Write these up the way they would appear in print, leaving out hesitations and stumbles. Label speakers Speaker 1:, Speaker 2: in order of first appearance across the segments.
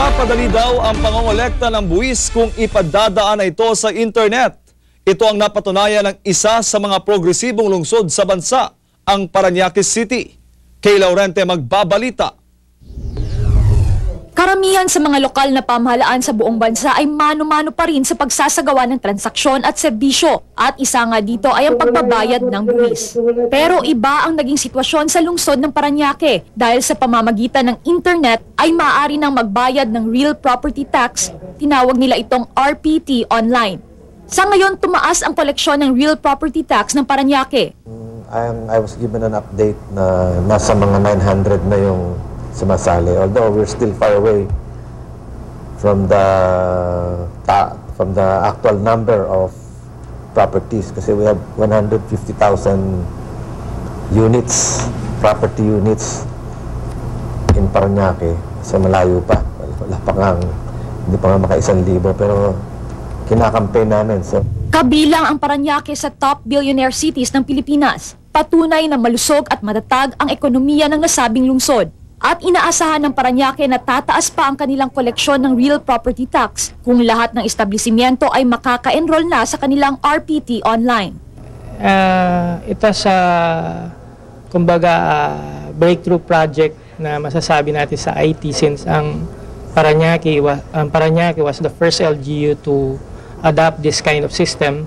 Speaker 1: Mapapadali daw ang pangongolekta ng buwis kung ipadadaan na ito sa internet. Ito ang napatunayan ng isa sa mga progresibong lungsod sa bansa, ang Parañaque City. Kay Laurente magbabalita.
Speaker 2: Karamihan sa mga lokal na pamahalaan sa buong bansa ay mano-mano pa rin sa pagsasagawa ng transaksyon at serbisyo at isa nga dito ay ang pagbabayad ng buwis. Pero iba ang naging sitwasyon sa lungsod ng Parañaque dahil sa pamamagitan ng internet ay maaari nang magbayad ng real property tax, tinawag nila itong RPT online. Sa ngayon, tumaas ang koleksyon ng real property tax ng Parañaque.
Speaker 3: I was given an update na nasa mga 900 na yung sumasali, although we're still far away from the actual number of properties kasi we have 150,000 units, property units in Parañaque. So malayo pa, wala pa nga, hindi pa nga maka-1,000 pero kinakampaign namin. So
Speaker 2: kabilang ang Parañaque sa top billionaire cities ng Pilipinas. Patunay na malusog at matatag ang ekonomiya ng nasabing lungsod. At inaasahan ng Parañaque na tataas pa ang kanilang koleksyon ng real property tax kung lahat ng establishmento ay makaka-enroll na sa kanilang RPT online.
Speaker 4: Ito sa breakthrough project na masasabi natin sa IT since ang Parañaque was the first LGU to adopt this kind of system.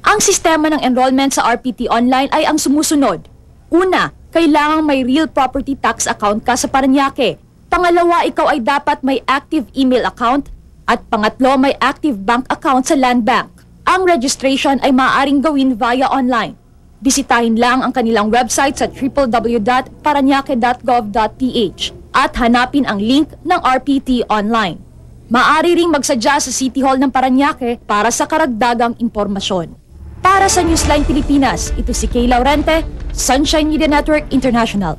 Speaker 2: Ang sistema ng enrollment sa RPT online ay ang sumusunod. Una, kailangang may real property tax account ka sa Parañaque. Pangalawa, ikaw ay dapat may active email account. At pangatlo, may active bank account sa Land Bank. Ang registration ay maaaring gawin via online. Bisitahin lang ang kanilang website sa www.parañaque.gov.ph at hanapin ang link ng RPT online. Maaari ring magsadya sa City Hall ng Parañaque para sa karagdagang impormasyon. Para sa Newsline Pilipinas, ito si Kay Laurente, Sunshine Media Network International.